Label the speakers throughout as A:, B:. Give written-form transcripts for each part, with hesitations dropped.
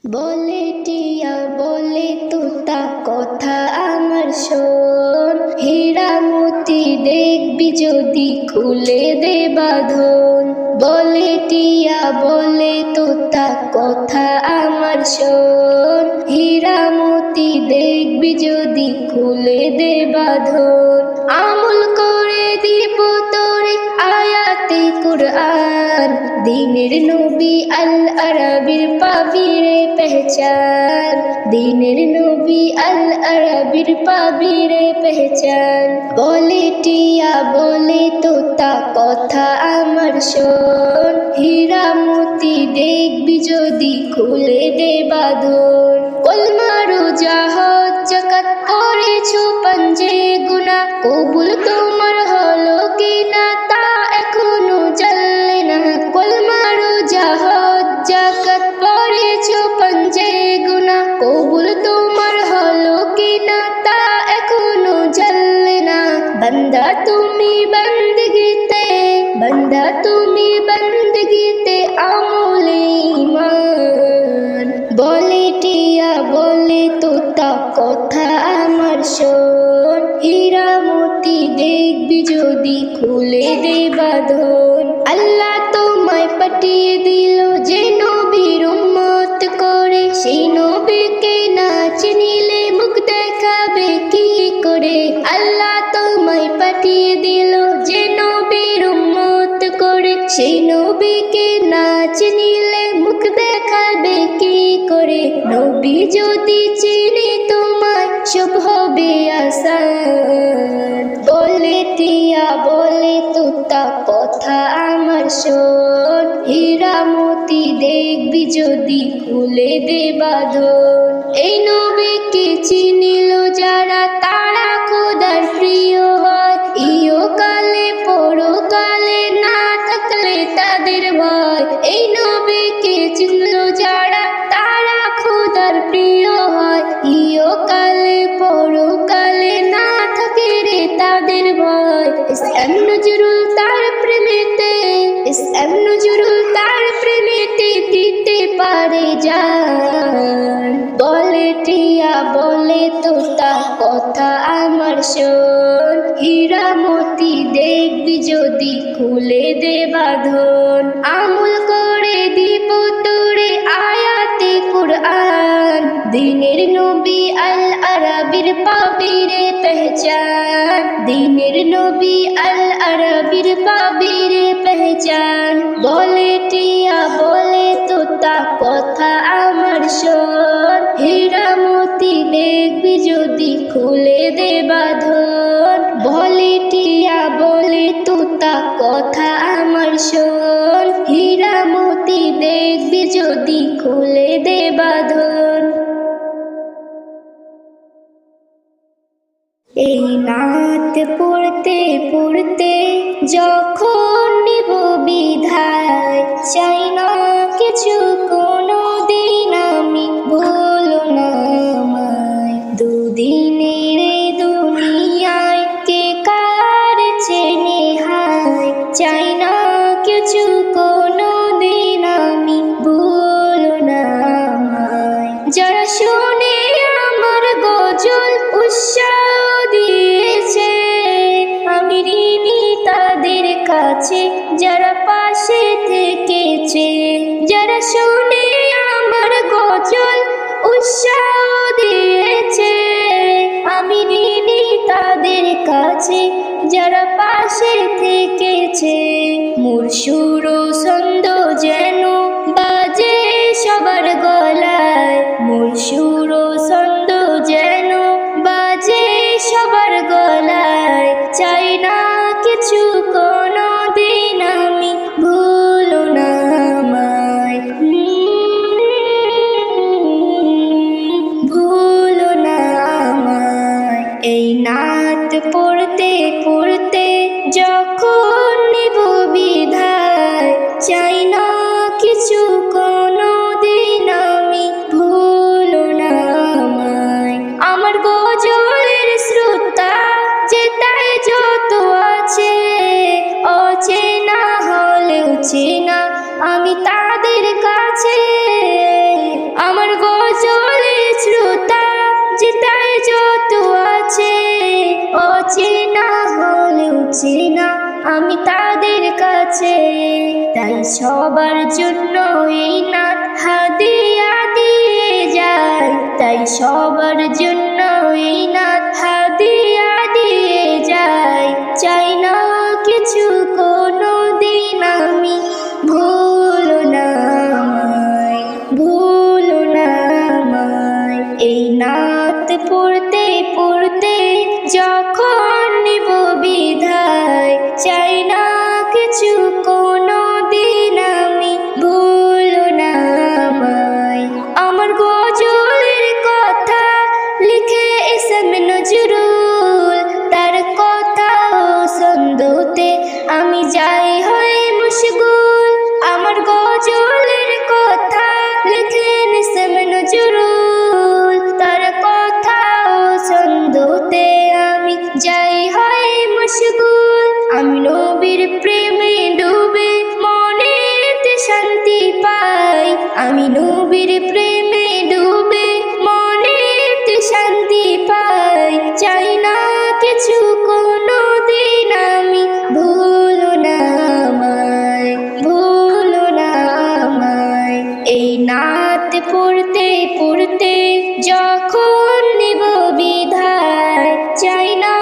A: বলে টিয়া বলে তোতা কথা আমার শোন, হীরা মতি দেখবি যদি খুলে দে বাঁধন। বলে টিয়া বলে তোতা কথা আমার শোন, হীরা মতি দেখবি যদি খুলে দে বাঁধন। আমল করে দিব তোরে আয়াতে কুরআন, দিনের নবী আল আরবির পাবি রে পেহচান। দিনের নবী আল আরবির পাবি রে পেহচান। বলে টিয়া বলে তোতা কথা আমার শোন, হীরা মতি দেখবি যদি খুলে দে বাঁধন। কলমা রোজা হজ যাকাত করেছো পাঞ্জে গুনাহ, কবুল তোমার হলো কিনা তা এখনো জানলে না। কলমা রোজা হজ যাকাত করেছো পাঞ্জে গুনাহ, কবুল তোমার হলো কিনা তা এখনো জানলে না। বান্দা তুমি বন্দগিতে, বান্দা তুমি বন্দগিতে আমলে ঈমান। বলে টিয়া বলে তোতা কথা আমার শোন, হীরা মতি দেখবি যদি খুলে দে বাঁধন। আল্লাহ তোমায় পাঠিয়ে দিল যে নবীর উম্মত করে, সেই নবীকে না চিনিলে মুখ দেখাবে কি করে। আল্লাহ তোমায় পাঠিয়ে দিল যে নবীর উম্মত করে, সেই নবীকে না চিনিলে মুখ দেখাবে কি করে। নবী যদি চিনি তোমায় সব হবে আসান। বলে টিয়া বলে তোতা কথা আমার শোন, হীরা মতি দেখবি যদি খুলে দে বাঁধন। এই নবীকে চিনিল যারা তারা খোদার প্রিয় হয়, ইহকালে পরকালে না থাকলে তাদের ভয়। এই নবীকে চিনল যারা তারা খোদার প্রিয় হয়, ইহকালে পরকালে না থাকে রে তাদের ভয়। ইসলাম নজরুল তার প্রেমেতে, ইসলাম নজরুল তার প্রেমেতে দিতে পারে জান। বলে টিয়া বলে তোতা কথা আমার শোন, হীরা মতি দেখবি যদি খুলে দে বাঁধন। আমল করে দিব তোরে আয়াতে কুরআন, দিনের নবী আল আরবির পাবি রে পেহচান। দিনের নবী আল আরবির পাবি রে পেহচান। বলে টিয়া বলে তোতা কথা আমার শোন, হীরা মতি দেখবি যদি খুলে দে বাঁধন। বলে টিয়া বলে তোতা কথা আমার শোন, হীরা মতি দেখবি যদি খুলে দে বাঁধন। এই নাত পড়তে পড়তে যখন নিব বিধায়, চাই না কিছু কোনো দিন আমি ভুলো না আমায়। দুদিনের দুনিয়ায় কে কার চেনে হায়, চাই না কিছু কোনো দিন আমি ভুলো না আমায়। যারা শুনে আমার গজল উৎসাহ দিয়েছে, আমি ঋণী তাদের কাছে যারা পাশে থেকেছে। যারা শুনে আমার গজল উৎসাহ দিয়েছে, আমি ঋণী তাদের কাছে যারা পাশে থেকেছে। মোর সুর ও ছন্দ যেন বাজে সবার গলায়, মোর সুর ও ছন্দ যেন বাজে সবার গলায়। চাই না কিছু কোনো দিন আমি ভুলো না আমায়। গজলে শ্রোতা যেটাই যত আছে, অচেনা হলেও চেনা আমি তাদের কাছে। তাই সবার জন্য এই নাত হাদিয়া দিয়ে যায়, তাই সবার জন্য এই নাত হাদিয়া দিয়ে যায়। চাই না কিছু কোনো দিন আমি, ভুলো না আমায়, ভুলো না আমায়। এই নাত পড়তে পড়তে যখন নিব বিদায়, চাই না কিছু কোনো দিন আমি, ভুলো না আমায়। আমার গজলের কথা লিখে এসএম নজরুল, তার কথা ও ছন্দতে আমি যাই হই মশগুল। আমার গজলের কথা লিখেন এসএম নজরুল, তার কথা ও ছন্দতে আমি যাই হই মশগুল। আমি নবীর প্রেমে ডুবে মনেতে শান্তি পাই, আমি নবীর প্রেমে ডুবে মনেতে শান্তি পাই। চাই না কিছু কোনো দিন আমি, ভুলো না আমায়, ভুলো না আমায়। এই নাত পড়তে পড়তে যখন নিব বিদায়, চাই না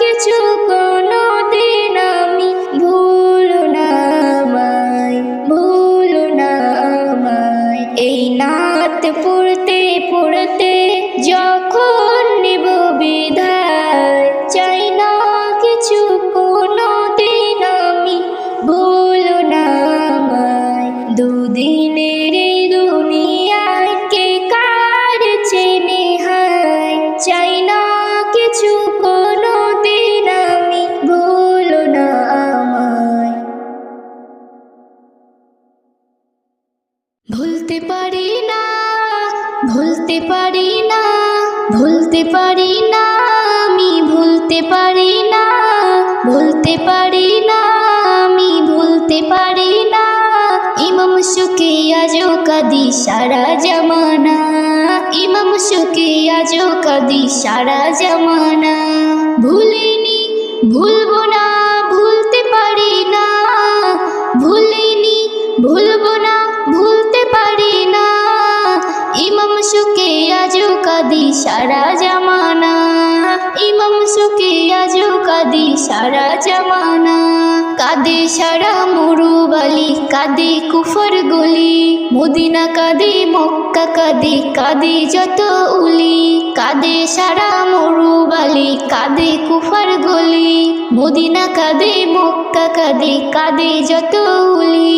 A: কিছু কোনো দিন আমি, ভুলো না আমায়, ভুলো না আমায়। এই নাত পড়তে পড়তে যখন নিব বিদায়, চাই না কিছু কোনো দিন আমি, ভুলো না আমায়। দুদিনের এই দুনিয়ায় কে কার চেনে হায়, চাই না কিছু কোনো দিন আমি, ভুলো না আমায়। ভুলতে পারি না, ভুলতে পারি না, ভুলতে পারি না আমি, ভুলতে পারি না, ভুলতে পারি না আমি, ভুলতে পারি না। ইমাম শুকে আজও কাঁদি সারা জামানা, ইমাম শুকে আজও কাঁদি সারা জামানা। ভুলিনি, ভুলবো না, ভুলতে পারি না, ভুলিনি, ভুলবো না, ভুলতে পারি না। ইমাম শুকে আজও কাঁদি সারা জামানা, ইমাম শুকে আজও কাঁদি সারা জামানা। কাঁদে সারা মরুবালি, কাঁদে কুফর গলি, মদিনা কাঁদে মক্কা কাঁদে, কাঁদে যত উলি। কাঁদে সারা মরুবালি, কাঁদে কুফর গলি, মদিনা কাঁদে মক্কা কাঁদে, কাঁদে যত উলি।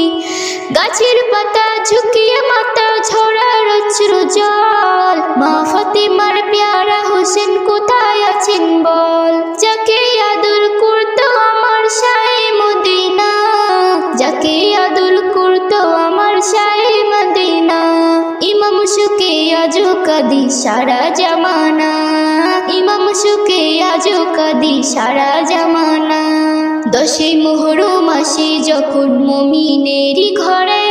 A: গাছের পাতা ঝুঁকিয়ে মাথা ঝরার অশ্রু জল, মা ফাতেমার প্যারা হোসেন কোথায় আছেন বল। যাকে আদর করতো আমার শাহে মদিনা, যাকে আদর করতো আমার শাহে মদিনা। ইমাম শুকে আজও কাঁদি সারা জামানা, ইমাম শুকে আজও কাঁদি সারা জামানা। 10 মুহররম মাসে যখন মুমিনেরই ঘরে,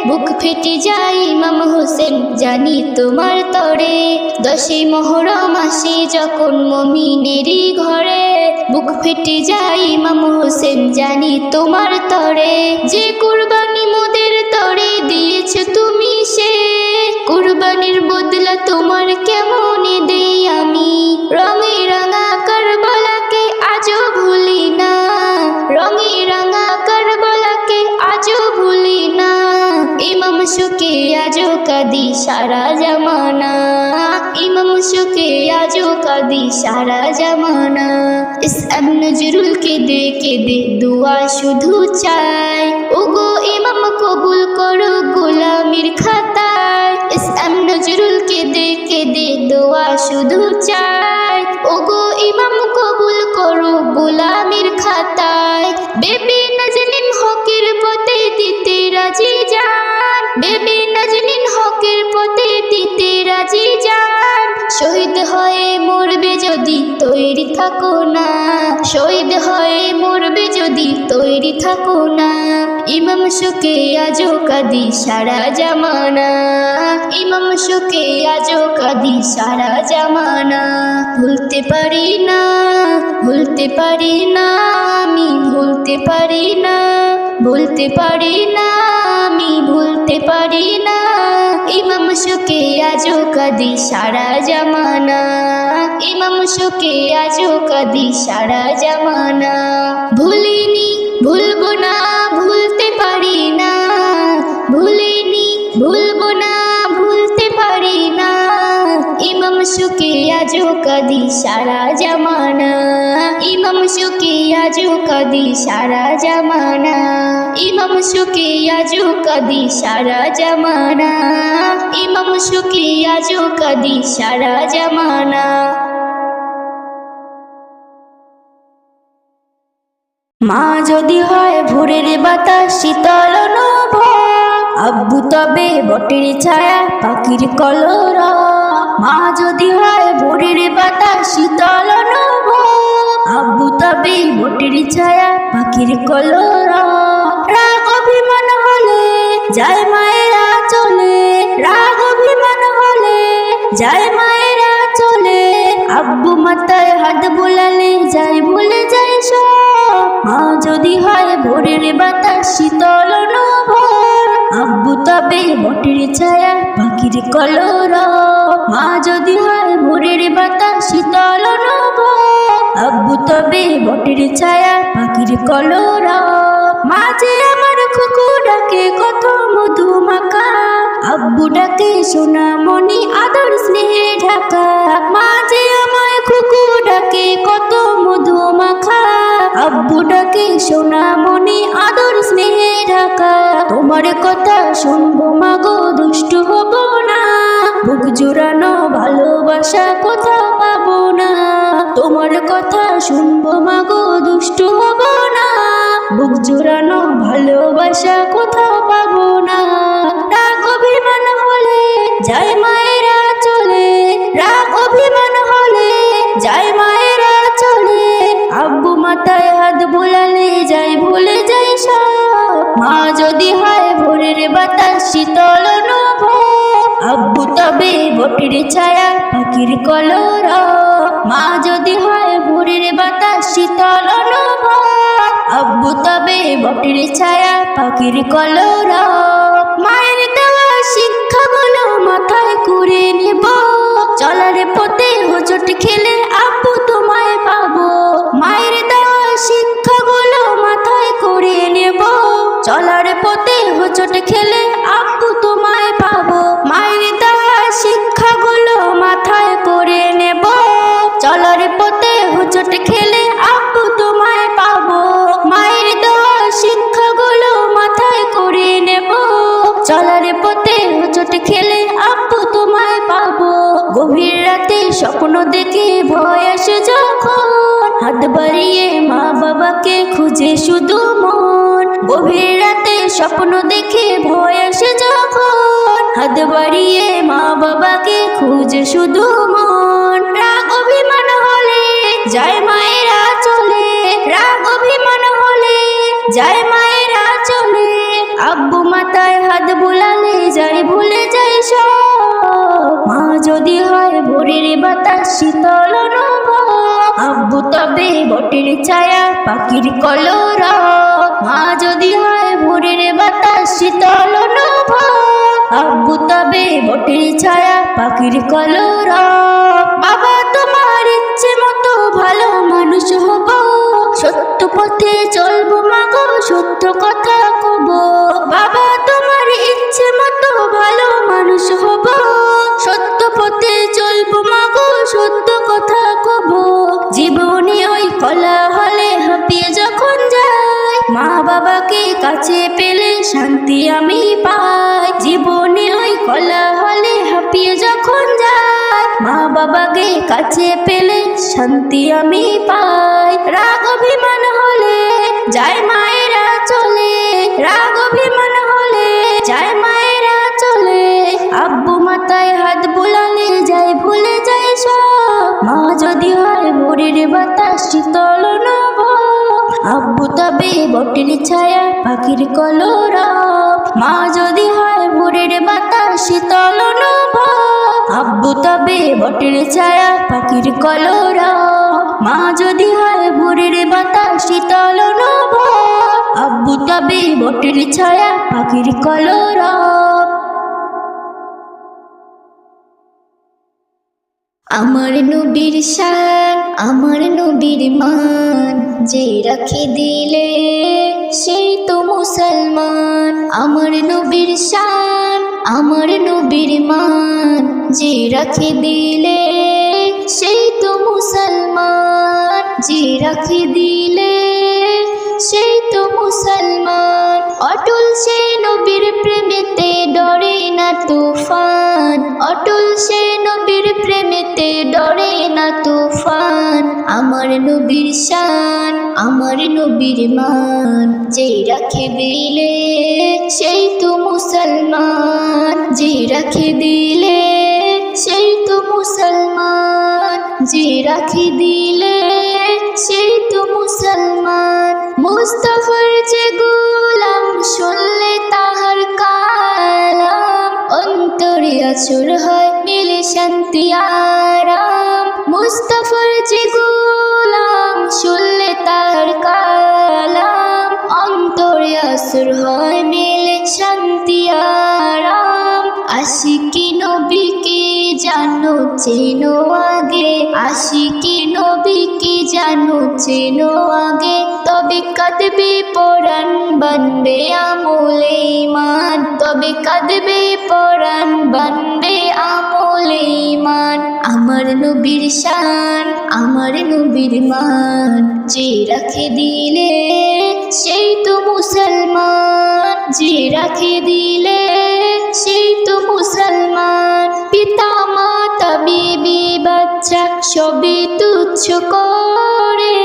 A: বুক ফেটে যায় ইমাম হোসেন জানি তোমার তরে। 10 মুহররম মাসে যখন মুমিনেরই ঘরে, বুক ফেটে যায় ইমাম হোসেন জানি তোমার তরে। যে কুরবানি মোদের তরে দিয়েছো তুমি, সে কুরবানির বদলা তোমার কেমন দেই আমি। রঙে রাঙা কারবালাকে আজও ভুলি না, রঙে রাঙা কারবালাকে আজও ভুলি না। ইমাম শুকে আজও কাঁদি সারা জামানা, ইমাম শুকে আজও কাঁদি সারা জামানা। এসএম নজরুল কেঁদে কেঁদে দুয়া শুধু চাই, ওগো ইমাম কবুল করো গোলামির খাতায়। এসএম নজরুল কেঁদে কেঁদে দোয়া শুধু চাই, ওগো ইমাম কবুল করো গোলামির খাতায়। বেবি নাজনীন হকের পথে দিতে রাজি যান, বেবি নাজনীন হকের পথে দিতে রাজি যান। শহীদ হয়ে মোর মরবে যদি তৈরি থাকো না, শহীদ হয়ে মরবে যদি তৈরি থাকো না। ইমাম শোকে আজও কাঁদি সারা জামানা, ইমাম শোকে আজও কাঁদি সারা জামানা। ভুলতে পারি না, ভুলতে পারি না, আমি ভুলতে পারি না, ভুলতে পারি না, আমি ভুলতে পারি না। ইমাম শোকে আজও কাঁদি সারা জামানা, ইমাম শোকে আজও কাঁদি সারা জামানা। ভুলিনি ভুলবো না, ভুলতে পারি না, ভুলিনি ভুলবো না, ভুলতে পারি না। ইমাম শোকে আজও কাঁদি সারা জামানা, ইমাম শোকে আজও কাঁদি সারা জামানা, ইমাম শোকে আজও কাঁদি সারা জামানা, ইমাম শোকে আজও কাঁদি সারা জামানা। মা যদি হয় ভোরের বাতাস শীতল নভ, আব্বু তবে বটের ছায়া পাখির কলরব। মা যদি হয় ভোরের বাতাস শীতল নভ, আব্বু তবে বটের ছায়া পাখির কলরব। রাগ অভিমান হলে যায় মায়েরা চলে, রাগ অভিমান হলে যায় মায়েরা চলে। আব্বু মাথায় হাত বোলালে যায় ভুলে যায় সব। মা যদি হয় ভোরের বাতাস শীতল নভ, আব্বু তবে বটের ছায়া পাখির কলরব। মা যদি হয় ভোরের বাতাস শীতল নভ, আব্বু তবে বটের ছায়া পাখির কলরব। মা যে আমার খুকু ডাকে কত মধু মাখা, আব্বু ডাকে সোনামণি আদর স্নেহে ঢাকা। মা যে আমায় খুকু ডাকে কত মধু মাখা, আব্বু ডাকে সোনামণি আদর স্নেহে ঢাকা। তোমার কথা শুনবো মাগো দুষ্ট হব না, বুক জোড়ানো ভালোবাসা কোথাও পাবো না। তোমার কথা শুনবো মাগো দুষ্ট হব না, বুক জোড়ানো ভালোবাসা কোথাও পাবো না। রাগ অভিমান হলে যায় মায়েরা চলে, রাগ অভিমান হলে যায় মায়েরা চলে। আব্বু মাথায় হাত বোলালে যায় ভুলে যায় সব। মা যদি হয় ভোরের বাতাস শীতল নভ, আব্বু তবে বটের ছায়া পাখির কলরব। মা যদি হয় ভোরের বাতাস শীতল নভ, আব্বু তবে বটের ছায়া পাখির কলরব। মায়ের দেওয়া শিক্ষাগুলো মাথায় করে নেব, চলার পথে হোঁচট খেলে আব্বু তোমায় পাবো। মায়ের দেওয়া শিক্ষাগুলো মাথায় করে নেব, চলার পথে হোঁচট খেলে আব্বু তোমায় পাবো। মায়ের দেওয়া শিক্ষাগুলো মাথায় করে নেব, চলার পথে হোঁচট খেলে আব্বু তোমায় পাবো। মায়ের দেওয়া শিক্ষাগুলো মাথায় করে নেব, চলার পথে হোঁচট খেলে আব্বু তোমায় পাবো। গভীর রাতে স্বপ্ন দেখে ভয় আসে যখন, হাত বাড়িয়ে মা বাবাকে খুঁজে শুধু মন। গভীর রাতে স্বপ্ন দেখে ভয় আসে যখন, হাত বাড়িয়ে মা বাবাকে খুঁজে শুধু মন। রাগ অভিমান হলে যায় মায়েরা চলে, রাগ অভিমান হলে যায় মায়েরা চলে। আব্বু মাথায় হাত বোলালে যায় ভুলে যায় সব। মা যদি হয় ভোরের বাতাস শীতল নভ, আব্বু তবে বটের ছায়া পাখির কলরব। মা যদি হয় ভোরের বাতাস শীতল নভ, আব্বু তবে বটের ছায়া পাখির কলরব। বাবা তোমার ইচ্ছে মতো ভালো মানুষ হব, সত্য পথে চলবো মাগো সত্য কথা কব। বাবা তোমার ইচ্ছে মতো ভালো মানুষ হব, সত্য পথে চলবো মাগো সত্য কথা কব। জীবনে ওই কলা হলে হাঁপিয়ে যখন যাই, মা বাবাকে কাছে পেলে শান্তি আমি পাই। জীবনে ওই কলা হলে হাঁপিয়ে যখন যাই, মা বাবাকে কাছে পেলে শান্তি আমি পাই। রাগ অভিমান হলে যায় মায়েরা চলে, রাগ অভিমান হলে যায় মায়েরা চলে। আব্বু মাথায় হাত বোলালে যায় ভুলে যায় সব। মা যদি হয় ভোরের বাতাস শীতল নভ, আব্বু তবে বটের ছায়া পাখির কলরব। মা যদি হয় ভোরের বাতাস শীতল নভ, আব্বু তবে বটের ছায়া পাখির কলরব। মা যদি হয় ভোরের বাতাস শীতল নভ, আব্বু তবে বটের ছায়া পাখির কলরব। আমার নবীর শান, আমার নবীর মান, যে রাখে দিলে সেই তো মুসলমান। আমার নবীর শান, আমার নবীর মান, যে রাখে দিলে সেই তো মুসলমান। যে রাখে দিলে সেই তো মুসলমান। অটল সে নবীর প্রেমেতে ডরে না তুফান, অটল সে নবীর প্রেমেতে ডরে না তুফান। আমার নবীর শান, আমার নবীর মান, যে রাখে দিলে সেই তো মুসলমান। যে রাখে দিলে সেই তো মুসলমান। যে রাখে দিলে সেই তো মুসলমান। মুস্তাফার যে গোলাম শুনলে তাহার কালাম, অন্তরে আছর হয় মিলে শান্তি আরাম। মুস্তাফার যে গোলাম শুনলে তাহার কালাম, অন্তরে আছর হয় মিলে শান্তি আরাম। আশিকি নবীকে জানো চেনো আগে, আশিকি নবীকে জানো চেনো আগে, তবে কাঁদবে পরাণ বানবে আমলে ঈমান, তবে কাঁদবে পরাণ বানবে আমলে ঈমান। আমার নবীর শান, আমার নবীর মান, যে রাখে দিলে সেই তো মুসলমান। যে রাখে দিলে সেই তো মুসলমান। পিতা মাতা বিবি বাচ্চা সবই তুচ্ছ করে,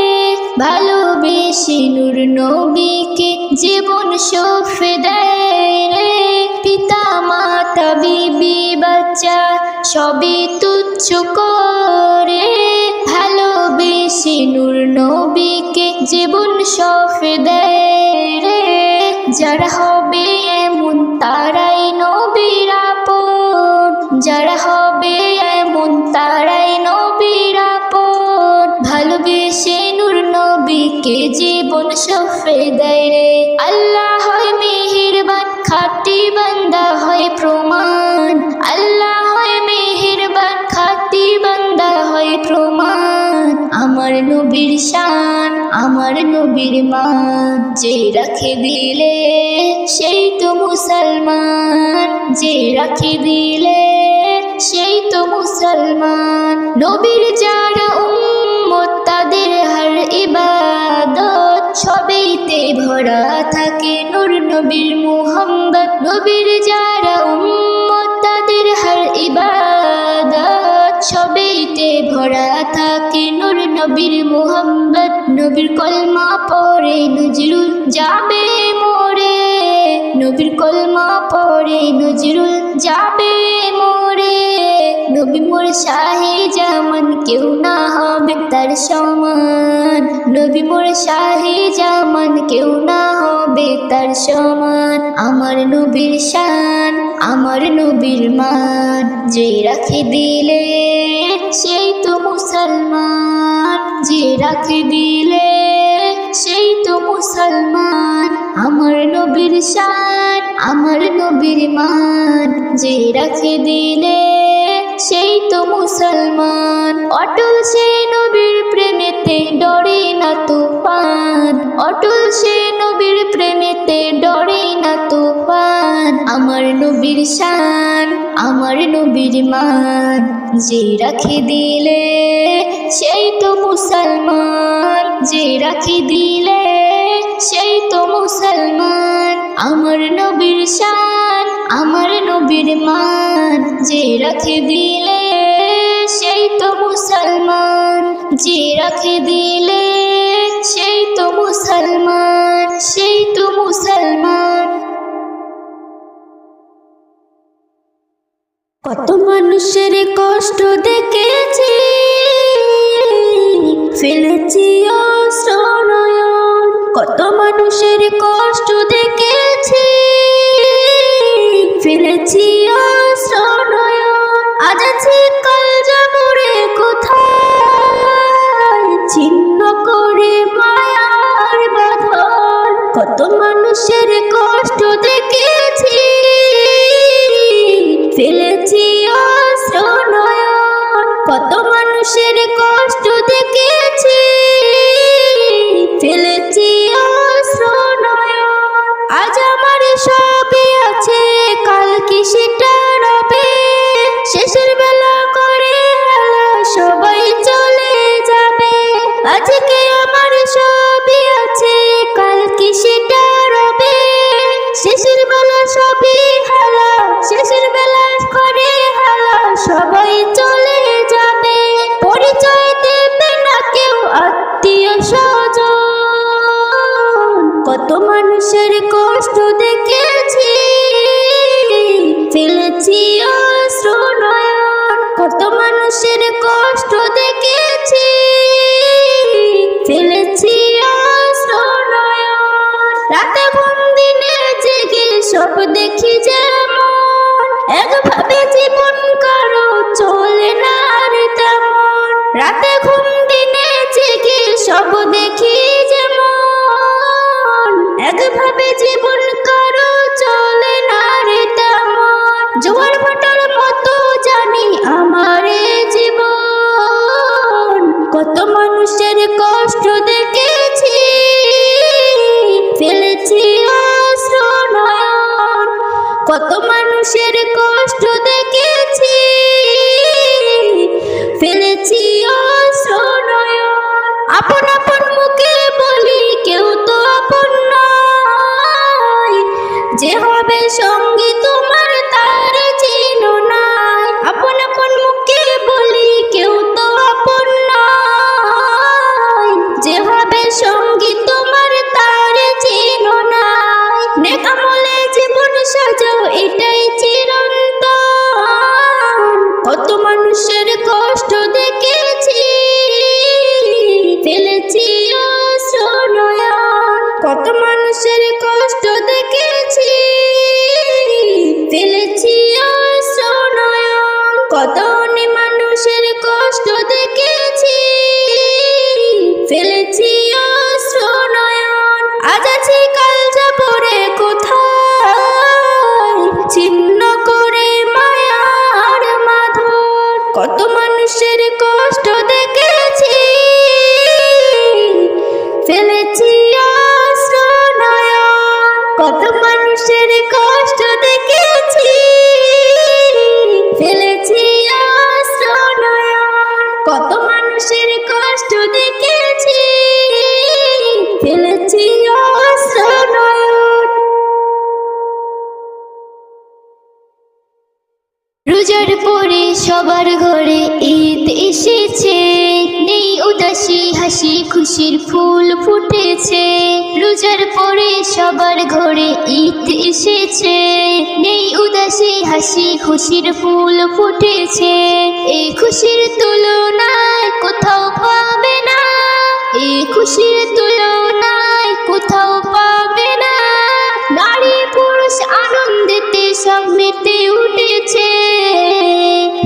A: ভালোবেসে নূর নবীকে জীবন সঁপে দেয় রে। পিতা মাতা বিবি বাচ্চা সবই তুচ্ছ করে, ভালোবেসে নূর নবীকে জীবন সঁপে দেয় রে। যারা হবে এমন তারাই নবীর আপন, যারা হবে এমন তারাই নবীর আপন। ভালোবেসে নূর নবীকে জীবন সঁপে দেয় রে। আল্লাহ হয় মেহেরবান, খাঁটি বান্দা হয় প্রমাণ। আল্লাহ হয় মেহেরবান, খাঁটি বান্দা হয় প্রমাণ। আমার নবীর শান, আমার নবীর মান, যে রাখে দিলে সেই তো মুসলমান। যে রাখে দিলে সেই তো মুসলমান। নবীর যারা উম্মত তাদের হর ইবাদত সবেইতে ভরা থাকে নূর নবীর মুহাম্মদ। নবীর যারা উম্মত তাদের হর ইবাদত সবেইতে ভরা থাকে নূর নবীর মুহাম্মদ। নবীর কলমা পড়ে নজরুল যাবে মোরে, নবীর কলমা পড়ে নজরুল যাবে মোরে। নবী মোর শাহে জামান, কেউ না হবে তার সমান। নবী মোর শাহে জামান, কেউ না হবে তার সমান। আমার নবীর শান, আমার নবীর মান, যে রাখে দিলে সেই তো মুসলমান। যে রাখে দিলে সেই তো মুসলমান। আমার নবীর শান, আমার নবীর মান, যে রাখে দিলে সেই তো মুসলমান। অটল সে নবীর প্রেমেতে ডরে না তুফান, অটল সে নবীর প্রেমেতে ডরে না তুফান। আমার নবীর শান, আমার নবীর মান, যে রাখে দিলে সেই তো মুসলমান। যে রাখে দিলে সেই তো মুসলমান। আমার নবীর শান, আমার নবীর মান, যে রাখে দিলে সেই তো মুসলমান। যে রাখে দিলে সেই তো মুসলমান, সেই তো মুসলমান। কত মানুষের কষ্ট দেখেছি, কত মানুষের কষ্ট দেখেছি, ফেলেছি অশ্রু নয়ন। আজ আছি কাল যাব রে কোথায়, ছিন্ন করে মায়ার বাঁধন। কত মানুষের কষ্ট দেখেছি, ফেলেছি অশ্রু নয়ন। কত মানুষের কষ্ট দেখেছি, ফেলেছি অশ্রু নয়ন। আজ আমার সবই আছে, কাল কি সেটা রবে? শেষের বেলা করে হেলা সবাই চলে যাবে। আজকে আমার সবই আছে, কাল কি সেটা রবে? শেষের বেলা সবই হেলা, শেষের বেলা করে হেলা সবাই চলে যাবে। পরিচয় দেবে না কেউ আত্মীয় স্বজন। কত মানুষের কষ্ট দেখেছি, ফেলেছি অশ্রু নয়ন। কত মানুষের কষ্ট দেখেছি, ফেলেছি অশ্রু নয়ন। রাতে ঘুম দিনে জেগে সব দেখি যেমন, একভাবে জীবন কারো চলে না আর তেমন। রাতে ঘুম দিনে জেগে সব দেখি যেমন, একভাবে জীবন কারো চলে না রে তেমন। জোয়ার ভাটার মতো জানি আমার জীবন। কত মানুষের কষ্ট দেখেছি, ফেলেছি অশ্রু নয়ন। কত মানুষের কষ্ট দেখেছি, ফেলেছি অশ্রু নয়ন। আপন আপন মুখে বলি কেউ তো আপন নয়, যে হবে সঙ্গী তোমার তার চিনো নাই। আপন আপন মুখে বলি কেউ তো আপন নয়, যে হবে সঙ্গী তোমার তার চিনো নাই। নেক আমলে জীবন সাজাও এটাই চিরন্তন। কত মানুষের কষ্ট দেখেছি, ফেলেছি অশ্রু নয়ন। কত মানুষের কষ্ট দেখেছি, ফেলেছি অশ্রু নয়ন। কত মানুষের কষ্ট দেখেছি, ফেলেছি অশ্রু নয়ন। আজ আছি কাল যাব রে কোথায়, ছিন্ন করে মায়ার বাঁধন। কত মানুষের কষ্ট দেখেছি, ফেলেছি অশ্রু নয়ন। কত মানুষের কষ্ট দেখেছি, ফেলেছি অশ্রু নয়ন। কত মানুষের কষ্ট দেখেছি, ফেলেছি অশ্রু নয়ন। রোজার পরে সবার ঘরে ঈদ এসেছে, নেই উদাসী হাসি খুশির ফুল ফুটেছে। রোজার পরে সবার ঘরে ঈদ এসেছে, নেই উদাসী হাসি খুশির ফুল ফুটেছে। এই খুশির তুলনায় কোথাও পাবে না, এই খুশির তুলনায় কোথাও পাবে না। নারী পুরুষ আনন্দেতে সব মেতে উঠেছে।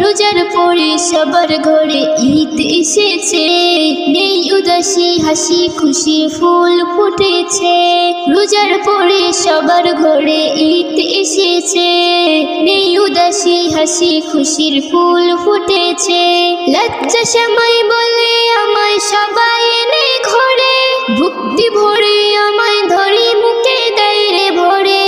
A: রোজার পরে সবার ঘরে ঈদ এসেছে, নেই উদাসী হাসি খুশি ফুল ফুটেছে। রোজার পরে সবার ঘরে ঈদ এসেছে, নেই উদাসী হাসি খুশির ফুল ফুটেছে। লজ্জা সময় বলে আমায় সবাই এনে ঘরে, ভক্তি ভরে আমায় ধরে মুখে দেয় রে ভরে।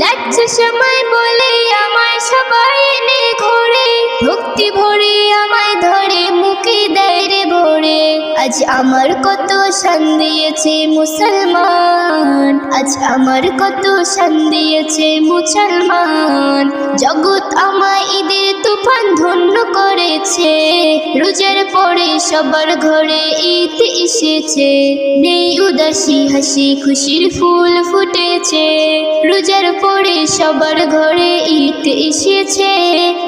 A: লজ্জা সময় বলে আমায় সবাই এনে ঘরে, ভক্তি ভরে আমায় ধরে মুখে দেয় রে ভরে। আজ আমার কত শান দিয়েছে মুসলমান, আজ আমার কত শান দিয়েছে মুসলমান। জগৎ আমায় ঈদের তুফান ধন্য করেছে। রোজার পরে সবার ঘরে ঈদ এসেছে, নেই উদাসী হাসি খুশির ফুল ফুটেছে। রোজার পরে সবার ঘরে ঈদ এসেছে,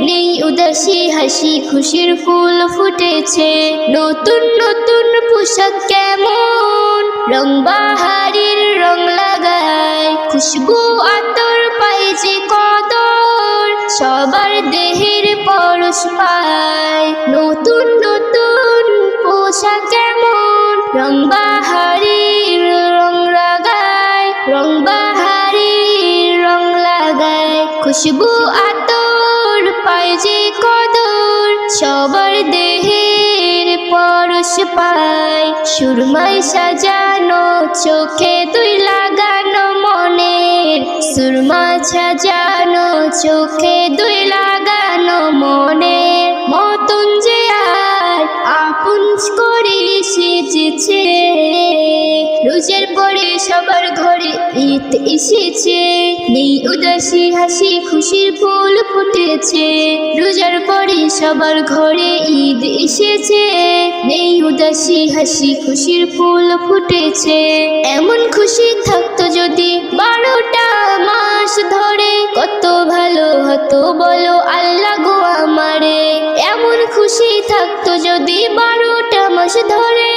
A: নেই উদাসী হাসি খুশির ফুল ফুটেছে। নতুন নতুন পোশাক কেমন রং বাহারের রং লাগায়, খুশবু আতর পায় যে কদর সবার দেহের পরশ পায়। নতুন নতুন পোশাক কেমন রং বাহারের রং লাগায়, রং বাহারের রং লাগায়, খুশবু আতর পায় যে কদর সবার দেহের পরশ পায়। সুরমায় সাজানো চোখে তুই লাগানো মনের, সুরমা সাজানো চোখে দুই লাগানো মনের মতন যে আর আপন করে সেজেছে। রোজার পরে সবার ঘরে ঈদ এসেছে, নেই উদাসী হাসি খুশির ফুল ফুটেছে। রোজার পরে সবার ঘরে ঈদ এসেছে, নেই উদাসী হাসি খুশির ফুল ফুটেছে। এমন খুশি থাকতো যদি 12টা মাস ধরে, কত ভালো হতো বলো আল্লাহ গো আমারে। এমন খুশি থাকতো যদি 12টা মাস ধরে,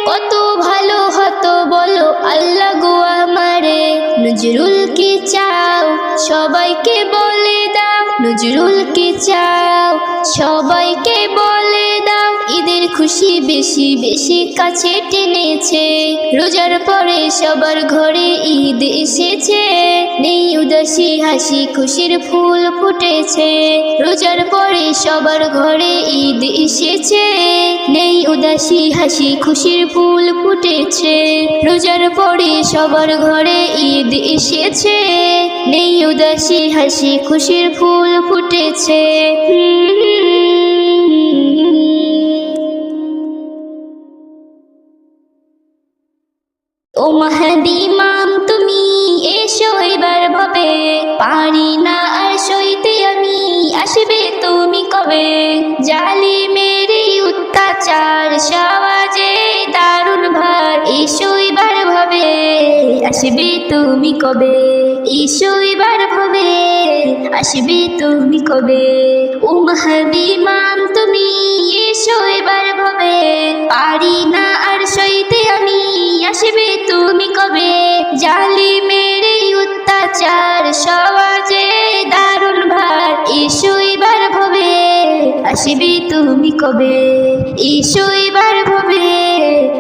A: কত ভালো হতো বলো আল্লাহ গো আমারে। নজরুল কি চাও সবাইকে বলে দাও, নজরুল কি চাও সবাইকে বলে দাও, ঈদের খুশি বেশি বেশি কাছে টেনেছে। রোজার পরে সবার ঘরে ঈদ এসেছে, নেই উদাসী হাসি খুশির ফুল ফুটেছে। রোজার পরে সবার ঘরে ঈদ এসেছে, নেই উদাসী হাসি খুশির ফুল ফুটেছে। রোজার পরে সবার ঘরে ঈদ এসেছে, নেই উদাসী হাসি খুশির ফুল ফুটেছে। ও মাহদী ইমাম তুমি এসো এবার ভবে, পারি না আর সইতে আমি, আসবে তুমি কবে। জালিমের অত্যাচার সমাজে দারুণ ভার, এসো এবার ভবে, আসবে তুমি কবে। এসো এবার ভবে, আসবে তুমি কবে। ও মাহদী ইমাম তুমি এসো এবার ভবে, পারি না আর সইতে আমি, আসবে তুমি কবে। জালিমের অত্যাচার সমাজে দারুণ ভার, এসো এবার ভবে, আসবে তুমি কবে। এসো এবার ভবে,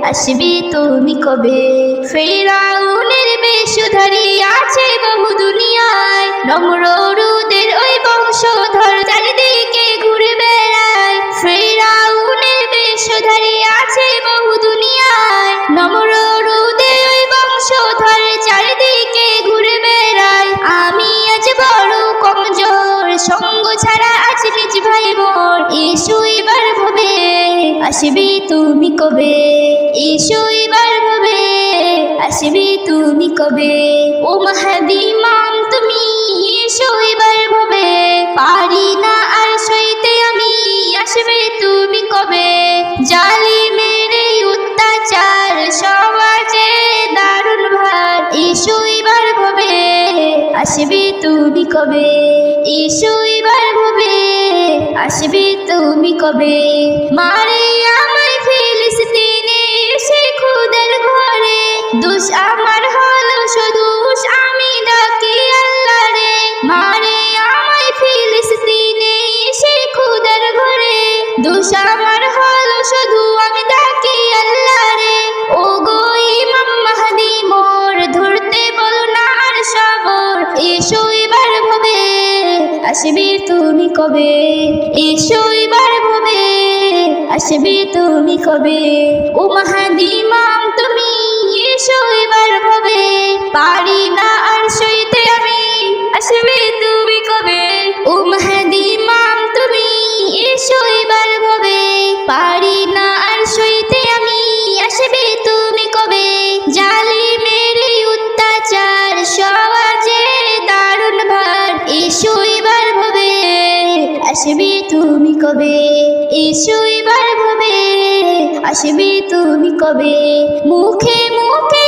A: আসবে তুমি কবে। ফেরাউনের বেশধারী আছে বহু দুনিয়ায়, নমরুদের ওই বংশধর চারিদিকে ঘুরে বেড়ায়। ফেরাউনের বেশধারী আছে বহু দুনিয়ায়, নমরুদের ওই বংশধর চারিদিকে ঘুরে বেড়ায়। আমি আজ বড় কমজোর, সঙ্গ ছাড়া আজ নিজ ভাই মোর, এসো এবার ভবে, আসবে তুমি কবে। এসো এবার ভবে, আসবে তুমি কবে। ও মাহদী ইমাম তুমি এসো এবার ভবে, পারি না আর সইতে আমি, আসবে তুমি কবে। জালিমের অত্যাচার সমাজে দারুণ ভার, এসো এবার ভবে, আসবে তুমি কবে। এসো এবার ভবে, আসবে তুমি কবে। মারে আমায় ফিলিস্তিনে এসে খুদের ঘরে, দোষ আমার হলো শুধু আমি ডাকি আল্লাহ রে। মারে আমায় ফিলিস্তিনে এসে খুদের ঘরে, দোষ আমার হলো শুধু আমি ডাকি আল্লাহ রে। ও গো ইমাম মাহদী মোর, ধরতে বলো না আর সবর, এসো এবার ভবে, আসবে তুমি কবে। এসো এবার ভবে, আসবে তুমি কবে। ও মাহদী ইমাম তুমি এসো এবার ভবে, পারি না আর সইতে আমি, আসবে তুমি কবে। ও মাহদী ইমাম তুমি এসো এবার ভবে, পারি না আর সইতে আমি, আসবে তুমি কবে। জালিমের অত্যাচার সমাজে দারুণ ভার, এসো এবার ভবে, আসবে তুমি কবে। এসো এবার ভবে, আসবে তুমি কবে। মুখে মুখে